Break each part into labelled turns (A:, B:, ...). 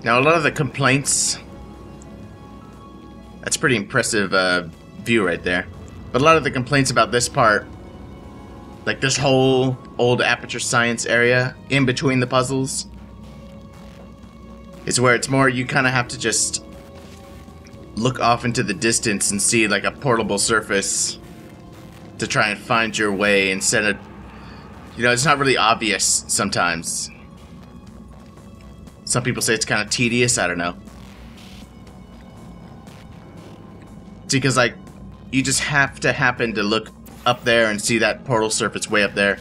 A: Now, a lot of the complaints... That's a pretty impressive view right there. But a lot of the complaints about this part, like this whole old Aperture Science area in between the puzzles, is where it's more you kind of have to just look off into the distance and see like a portable surface to try and find your way instead of, you know, it's not really obvious sometimes. Some people say it's kind of tedious, I don't know. See, because like, you just have to happen to look up there and see that portal surface way up there.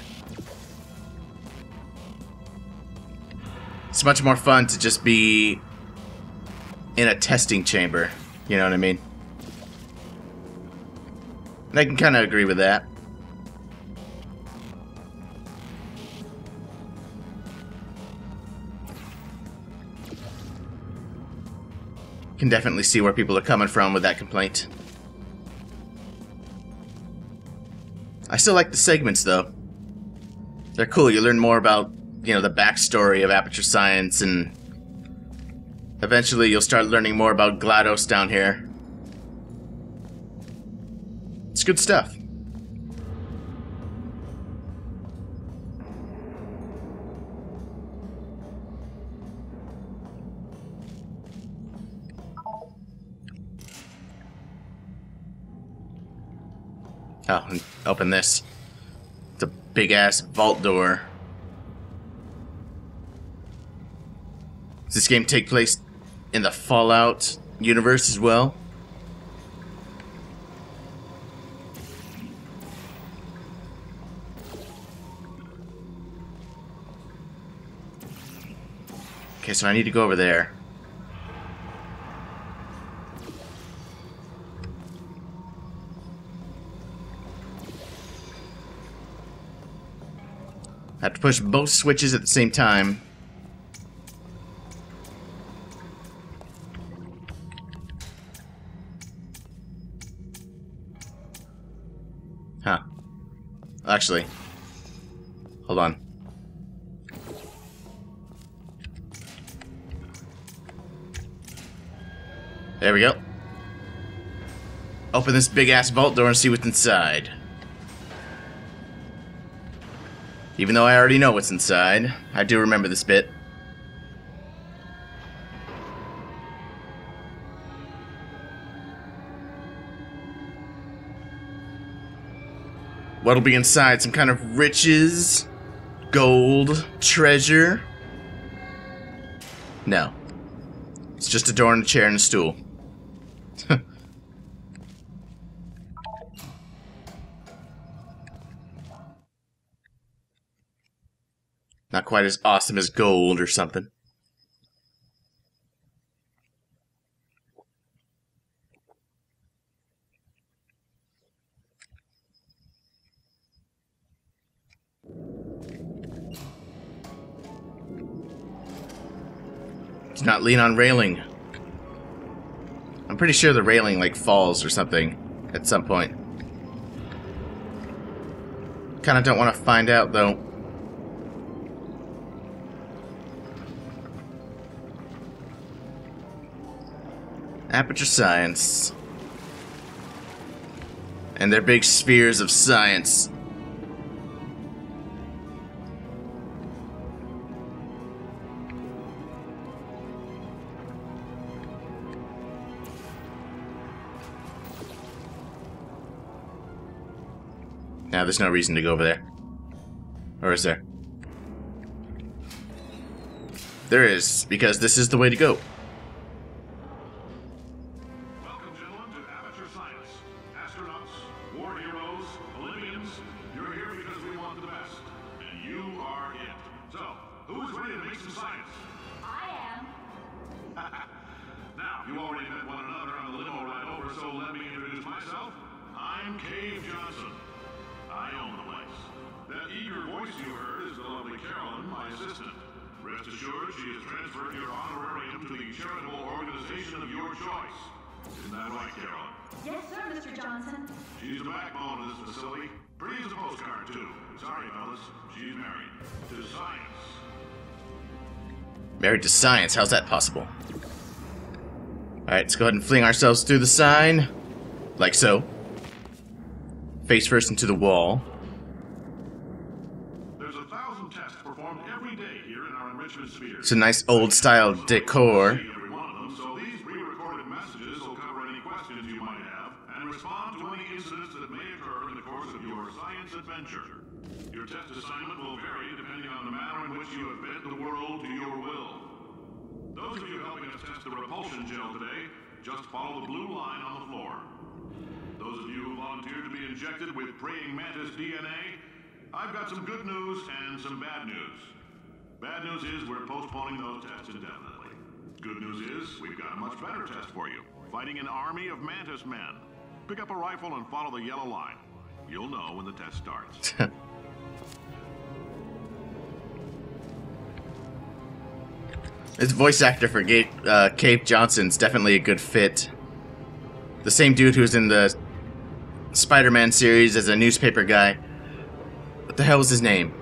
A: It's much more fun to just be in a testing chamber, you know what I mean? And I can kind of agree with that. Can definitely see where people are coming from with that complaint. I still like the segments, though. They're cool. You learn more about, you know, the backstory of Aperture Science, and eventually you'll start learning more about GLaDOS down here. It's good stuff. Oh, and open this. It's a big-ass vault door. Does this game take place in the Fallout universe as well? Okay, so I need to go over there. I have to push both switches at the same time. Huh. Actually, hold on. There we go. Open this big-ass vault door and see what's inside. Even though I already know what's inside, I do remember this bit. What'll be inside? Some kind of riches? Gold? Treasure? No. It's just a door and a chair and a stool. Not quite as awesome as gold or something. Do not lean on railing. I'm pretty sure the railing like falls or something at some point. Kinda don't want to find out though. Aperture Science. And their big spheres of science. Now there's no reason to go over there. Or is there? There is, because this is the way to go.
B: Rest assured, she has transferred your honorarium to the charitable organization of your choice. Isn't that right, Carolyn?
C: Yes, sir, Mr. Johnson.
B: She's the backbone of this facility. Pretty as a postcard, too. Sorry, fellas. She's married. To science.
A: Married to science, how's that possible? Alright, let's go ahead and fling ourselves through the sign. Like so. Face first into the wall.
B: There's 1,000 tests performed every day here in our enrichment sphere.
A: It's a nice old style decor.
B: Every one of them, so these pre-recorded messages will cover any questions you might have and respond to any incidents that may occur in the course of your science adventure. Your test assignment will vary depending on the manner in which you have bent the world to your will. Those of you helping us test the repulsion gel today, just follow the blue line on the floor. Those of you who volunteered to be injected with praying mantis DNA, I've got some good news and some bad news. Bad news is we're postponing those tests indefinitely. Good news is we've got a much better test for you. Fighting an army of mantis men. Pick up a rifle and follow the yellow line. You'll know when the test starts.
A: This voice actor for Cave Johnson's definitely a good fit. The same dude who's in the Spider-Man series as a newspaper guy. What the hell was his name?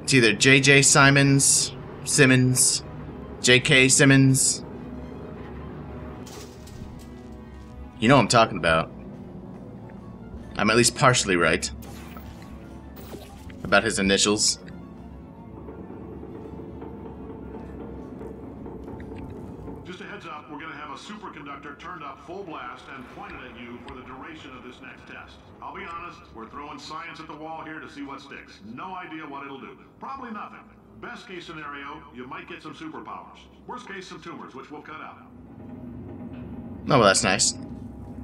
A: It's either J.J. Simmons, J.K. Simmons. You know what I'm talking about. I'm at least partially right about his initials.
B: Just a heads up, we're going to have a superconductor turned up full blast and pointed at you for the duration of this next test. I'll be honest, we're throwing science at the wall here to see what sticks. No idea what it'll do. Probably nothing. Best case scenario, you might get some superpowers. Worst case, some tumors, which we'll cut out.
A: Oh, well, that's nice.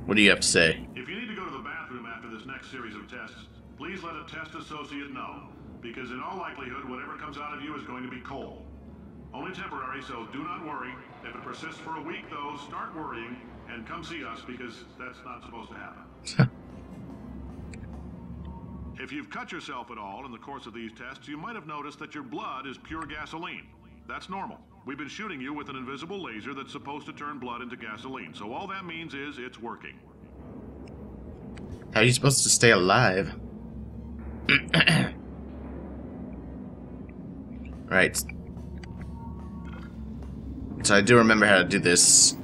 A: What do you have to say?
B: If you need to go to the bathroom after this next series of tests, please let a test associate know, because in all likelihood, whatever comes out of you is going to be coal. Only temporary, so do not worry. If it persists for a week, though, start worrying and come see us, because that's not supposed to happen. If you've cut yourself at all in the course of these tests, you might have noticed that your blood is pure gasoline. That's normal. We've been shooting you with an invisible laser that's supposed to turn blood into gasoline, so all that means is it's working.
A: How are you supposed to stay alive? Right. So I do remember how to do this.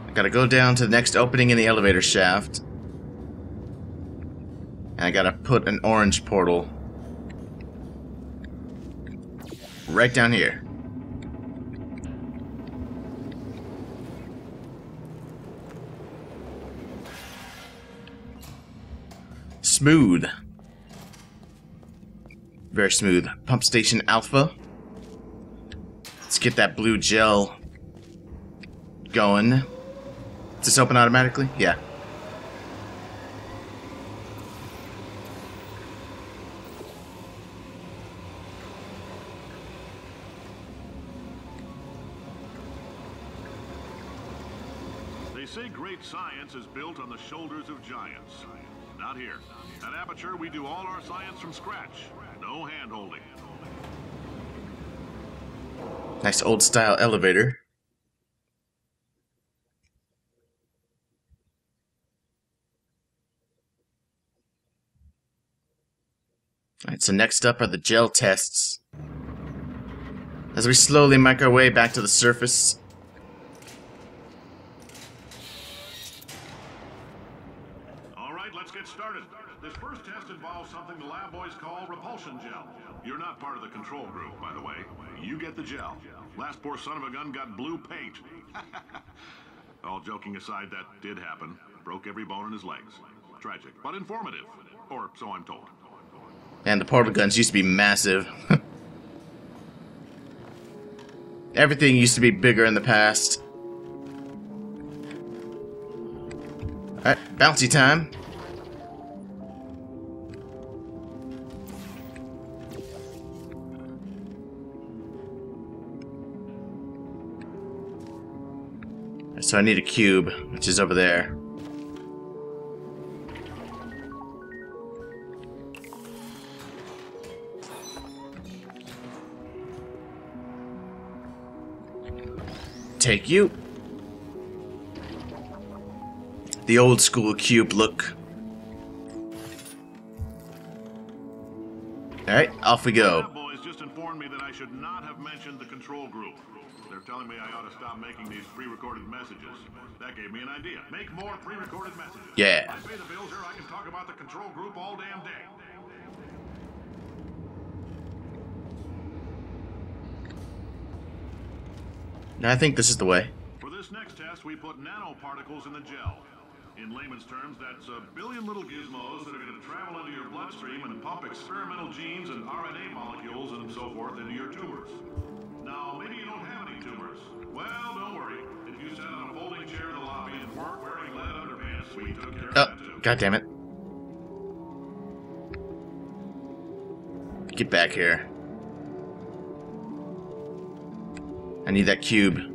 A: I gotta go down to the next opening in the elevator shaft. And I gotta put an orange portal right down here. Smooth. Very smooth. Pump station alpha. Let's get that blue gel going. Does this open automatically? Yeah.
B: They say great science is built on the shoulders of giants. Not here. At Aperture, we do all our science from scratch. No hand-holding.
A: Nice old style elevator. Alright, so next up are the gel tests. As we slowly make our way back to the surface.
B: Alright, let's get started. This first test involves something the lab boys call repulsion gel. You're not part of the control group, by the way. You get the gel. Last poor son of a gun got blue paint. All joking aside, that did happen. Broke every bone in his legs. Tragic, but informative. Or so I'm told.
A: And the portal guns used to be massive. Everything used to be bigger in the past. Alright, bouncy time. So I need a cube, which is over there. Take you. the old school cube look. Alright, off we go.
B: Lab boys just informed me that I should not have mentioned the control group. They're telling me I ought to stop making these pre-recorded messages. That gave me an idea. Make more pre-recorded messages.
A: Yeah.
B: I pay the bills here, I can talk about the control group all damn day.
A: I think this is the way.
B: For this next test, we put nanoparticles in the gel. In layman's terms, that's a billion little gizmos that are going to travel into your bloodstream and pump experimental genes and RNA molecules and so forth into your tumors. Now, maybe you don't have any tumors. Well, don't worry. If you sat on a folding chair in the lobby and weren't wearing lead underpants, we took care of that too.
A: God damn it. Get back here. I need that cube.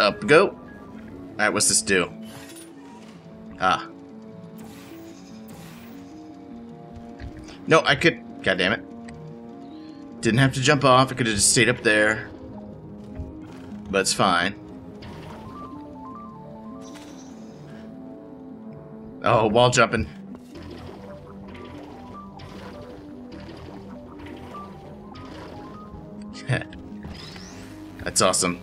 A: Up we go. Alright, what's this do? Ah. No, I could... God damn it. Didn't have to jump off. I could have just stayed up there. But it's fine. Oh, wall jumping. That's awesome.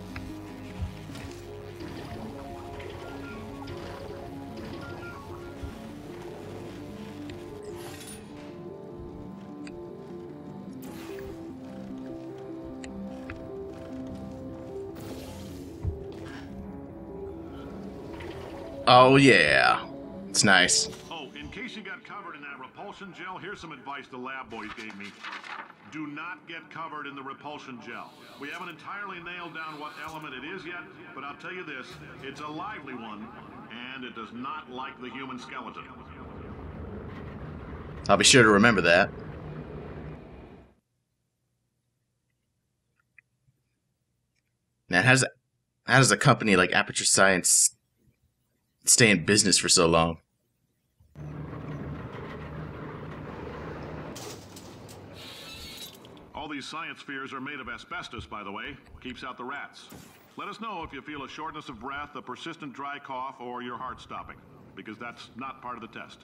A: Oh yeah. It's nice.
B: Oh, in case you got covered in that repulsion gel, here's some advice the lab boys gave me. Do not get covered in the repulsion gel. We haven't entirely nailed down what element it is yet, but I'll tell you this, it's a lively one, and it does not like the human skeleton.
A: I'll be sure to remember that. Now, how does a company like Aperture Science stay in business for so long?
B: All these science spheres are made of asbestos, by the way. Keeps out the rats. Let us know if you feel a shortness of breath, a persistent dry cough, or your heart stopping, because that's not part of the test.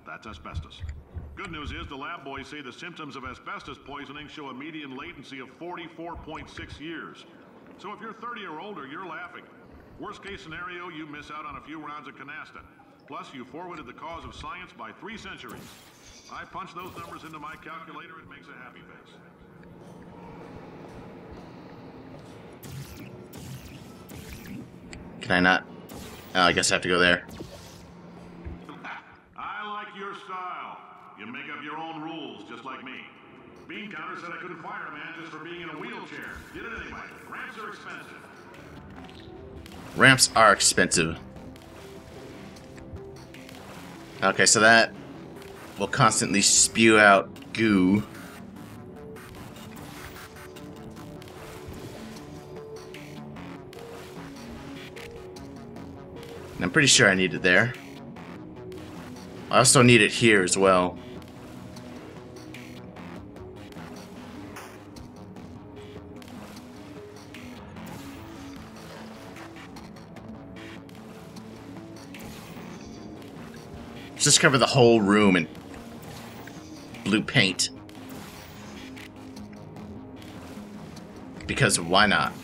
B: That's asbestos. Good news is the lab boys say the symptoms of asbestos poisoning show a median latency of 44.6 years. So if you're 30 or older, you're laughing. Worst case scenario, you miss out on a few rounds of canasta. Plus, you forwarded the cause of science by 3 centuries. I punch those numbers into my calculator, it makes a happy face.
A: Can I not? Oh, I guess I have to go there.
B: I like your style. You make up your own rules, just like me. Bean Counter said I couldn't fire a man just for being in a wheelchair. Did it anyway. Ramps are expensive.
A: Ramps are expensive. Okay, so that will constantly spew out goo. And I'm pretty sure I need it there. I also need it here as well. Just cover the whole room in blue paint. Because why not?